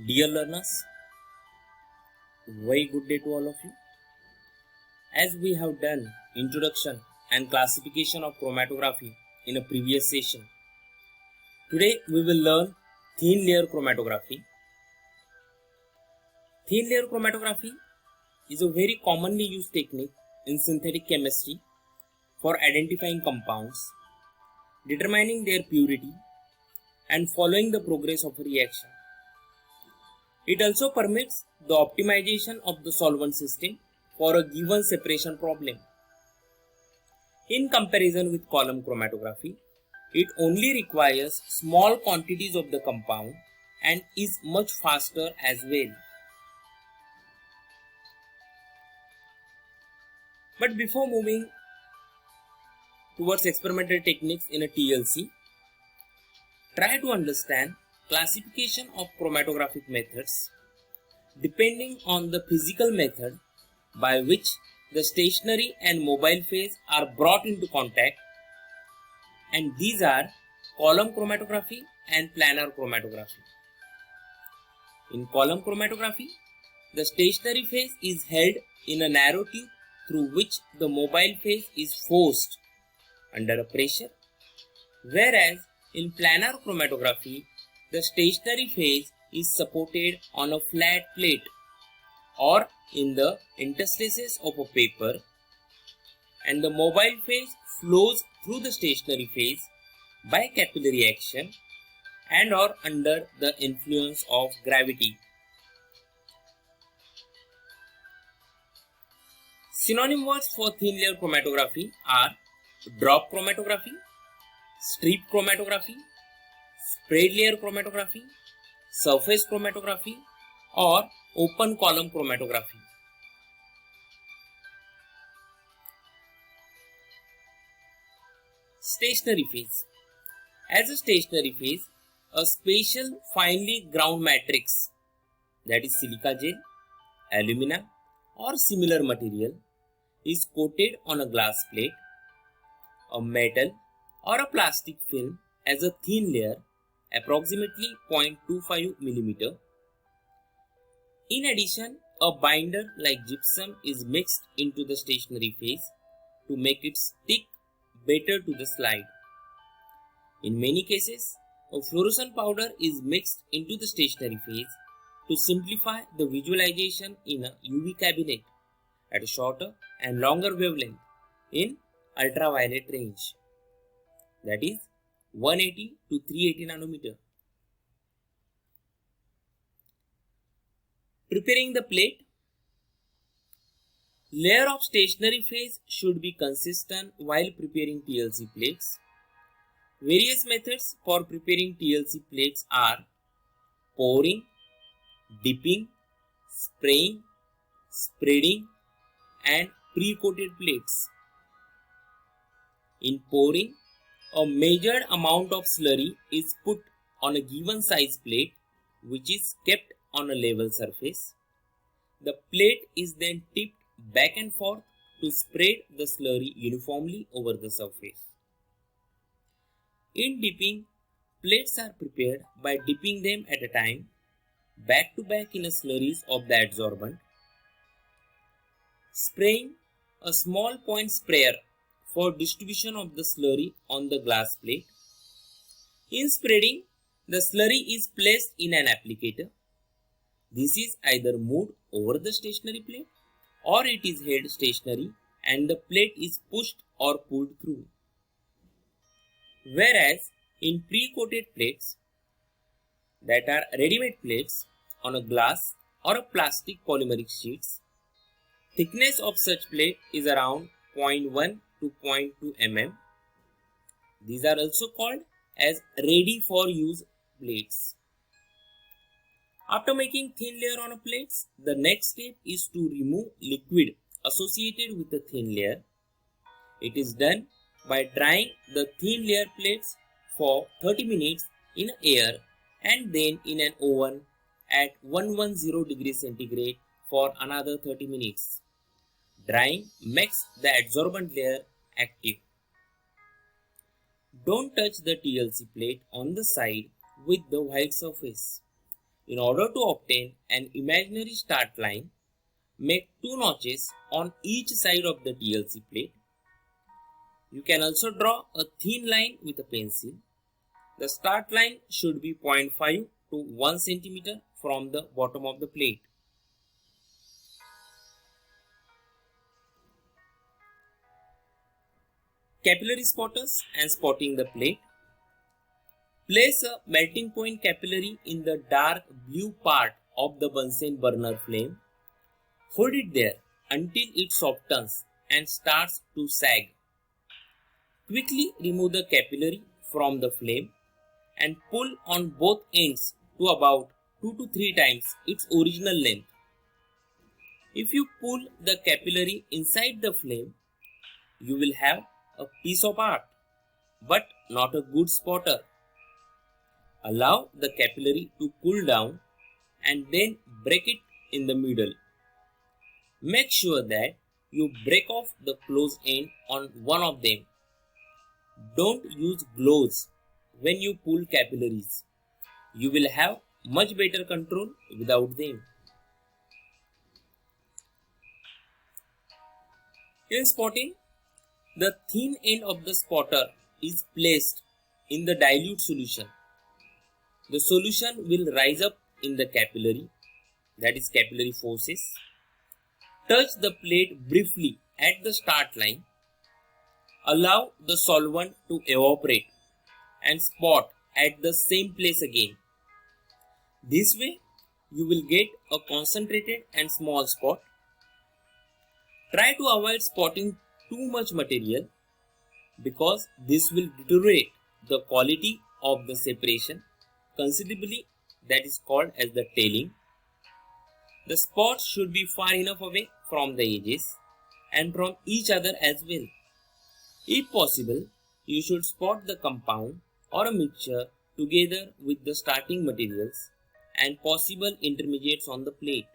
Dear learners, very good day to all of you. As we have done introduction and classification of chromatography in a previous session, today we will learn thin layer chromatography. Thin layer chromatography is a very commonly used technique in synthetic chemistry for identifying compounds, determining their purity, and following the progress of a reaction. It also permits the optimization of the solvent system for a given separation problem. In comparison with column chromatography, it only requires small quantities of the compound and is much faster as well. But before moving towards experimental techniques in a TLC, try to understand classification of chromatographic methods depending on the physical method by which the stationary and mobile phase are brought into contact, and these are column chromatography and planar chromatography. In column chromatography, the stationary phase is held in a narrow tube through which the mobile phase is forced under a pressure, whereas in planar chromatography, the stationary phase is supported on a flat plate or in the interstices of a paper, and the mobile phase flows through the stationary phase by capillary action and or under the influence of gravity. Synonym words for thin layer chromatography are drop chromatography, strip chromatography, spread layer chromatography, surface chromatography, or open column chromatography. Stationary phase. As a stationary phase, a special finely ground matrix, that is silica gel, alumina, or similar material, is coated on a glass plate, a metal, or a plastic film as a thin layer, approximately 0.25 mm. In addition, a binder like gypsum is mixed into the stationary phase to make it stick better to the slide. In many cases, a fluorescent powder is mixed into the stationary phase to simplify the visualization in a UV cabinet at a shorter and longer wavelength in ultraviolet range, that is 180 to 380 nanometer. Preparing the plate. Layer of stationary phase should be consistent while preparing TLC plates. Various methods for preparing TLC plates are pouring, dipping, spraying, spreading, and pre-coated plates. In pouring, a measured amount of slurry is put on a given size plate which is kept on a level surface. The plate is then tipped back and forth to spread the slurry uniformly over the surface. In dipping, plates are prepared by dipping them at a time, back to back in a slurries of the adsorbent. Spraying, a small point sprayer for distribution of the slurry on the glass plate. In spreading, the slurry is placed in an applicator. This is either moved over the stationary plate or it is held stationary and the plate is pushed or pulled through. Whereas in pre-coated plates, that are ready-made plates on a glass or a plastic polymeric sheets, thickness of such plate is around 0.1 to 0.2 mm. These are also called as ready for use plates. After making thin layer on a plates, the next step is to remove liquid associated with the thin layer. It is done by drying the thin layer plates for 30 minutes in air and then in an oven at 110 degrees centigrade for another 30 minutes. Drying makes the adsorbent layer active. Don't touch the TLC plate on the side with the white surface. In order to obtain an imaginary start line, make 2 notches on each side of the TLC plate. You can also draw a thin line with a pencil. The start line should be 0.5 to 1 cm from the bottom of the plate. Capillary spotters and spotting the plate. Place a melting point capillary in the dark blue part of the Bunsen burner flame. Hold it there until it softens and starts to sag. Quickly remove the capillary from the flame and pull on both ends to about 2 to 3 times its original length. If you pull the capillary inside the flame, you will have a piece of art, but not a good spotter. Allow the capillary to cool down and then break it in the middle. Make sure that you break off the closed end on one of them. Don't use gloves when you pull capillaries. You will have much better control without them. In spotting, the thin end of the spotter is placed in the dilute solution. The solution will rise up in the capillary, that is capillary forces. Touch the plate briefly at the start line. Allow the solvent to evaporate and spot at the same place again. This way, you will get a concentrated and small spot. Try to avoid spotting too much material because this will deteriorate the quality of the separation considerably, that is called as the tailing. The spots should be far enough away from the edges and from each other as well. If possible, you should spot the compound or a mixture together with the starting materials and possible intermediates on the plate.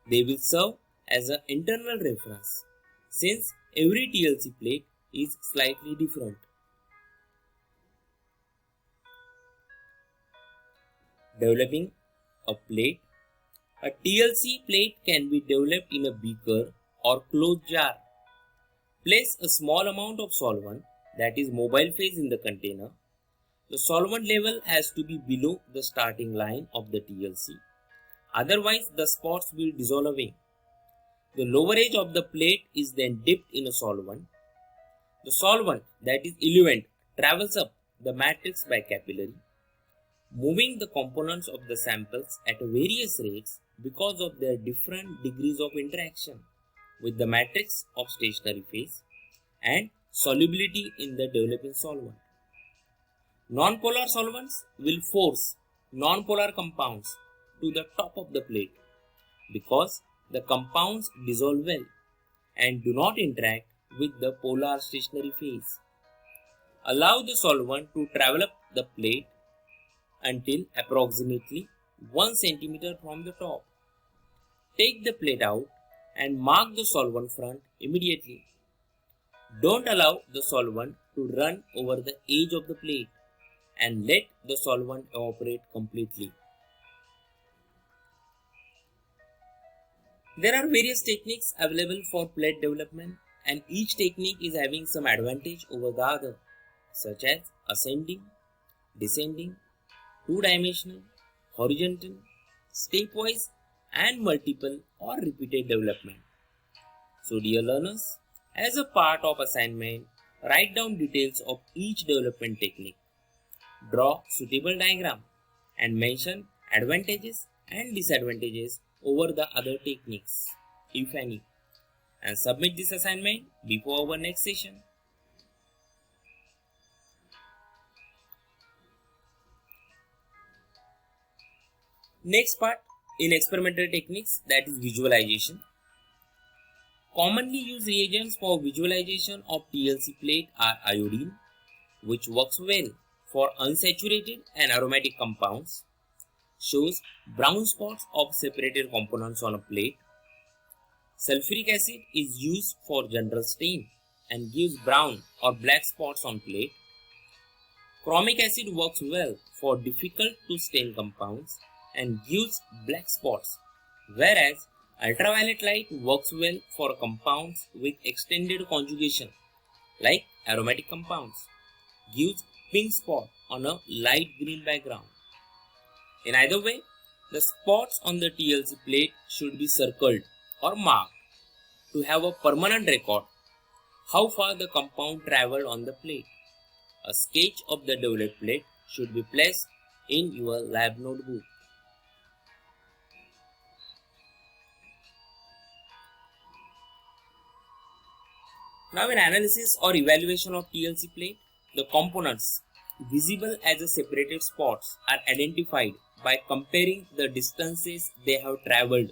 They will serve as an internal reference since every TLC plate is slightly different. Developing a plate. A TLC plate can be developed in a beaker or closed jar. Place a small amount of solvent, that is mobile phase, in the container. The solvent level has to be below the starting line of the TLC. Otherwise, the spots will dissolve away. The lower edge of the plate is then dipped in a solvent. The solvent, that is eluent, travels up the matrix by capillary, moving the components of the samples at various rates because of their different degrees of interaction with the matrix of stationary phase and solubility in the developing solvent. Non-polar solvents will force non-polar compounds to the top of the plate because the compounds dissolve well and do not interact with the polar stationary phase. Allow the solvent to travel up the plate until approximately 1 cm from the top. Take the plate out and mark the solvent front immediately. Don't allow the solvent to run over the edge of the plate and let the solvent evaporate completely. There are various techniques available for plate development and each technique is having some advantage over the other, such as ascending, descending, two-dimensional, horizontal, stepwise and multiple or repeated development. So dear learners, as a part of assignment, write down details of each development technique. Draw suitable diagram and mention advantages and disadvantages over the other techniques, if any, and submit this assignment before our next session. Next part in experimental techniques, that is visualization. Commonly used reagents for visualization of TLC plate are iodine, which works well for unsaturated and aromatic compounds, shows brown spots of separated components on a plate. Sulfuric acid is used for general stain and gives brown or black spots on plate. Chromic acid works well for difficult to stain compounds and gives black spots, whereas ultraviolet light works well for compounds with extended conjugation like aromatic compounds, gives pink spot on a light green background. In either way, the spots on the TLC plate should be circled or marked to have a permanent record how far the compound traveled on the plate. A sketch of the developed plate should be placed in your lab notebook. Now in analysis or evaluation of TLC plate, the components visible as a separated spots are identified by comparing the distances they have travelled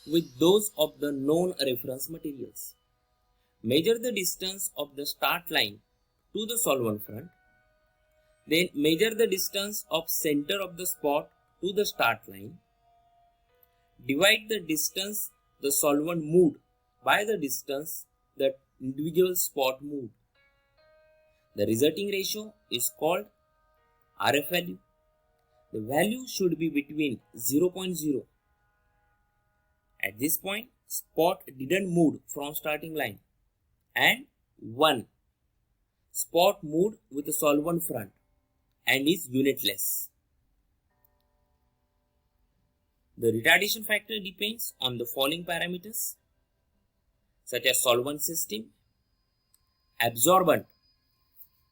with those of the known reference materials. Measure the distance of the start line to the solvent front. Then measure the distance of center of the spot to the start line. Divide the distance the solvent moved by the distance the individual spot moved. The resulting ratio is called RF value. The value should be between 0.0. At this point, spot didn't move from starting line, and 1. Spot moved with the solvent front and is unitless. The retardation factor depends on the following parameters such as solvent system, absorbent,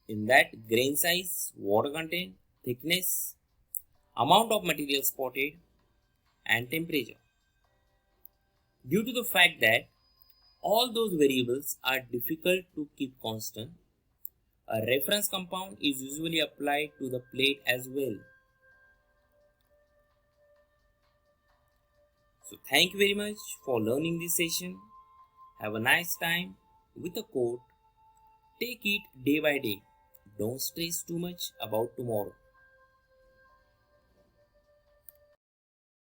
in that grain size, water content, thickness, amount of material spotted, and temperature. Due to the fact that all those variables are difficult to keep constant, a reference compound is usually applied to the plate as well. So thank you very much for learning this session. Have a nice time with a quote. Take it day by day. Don't stress too much about tomorrow.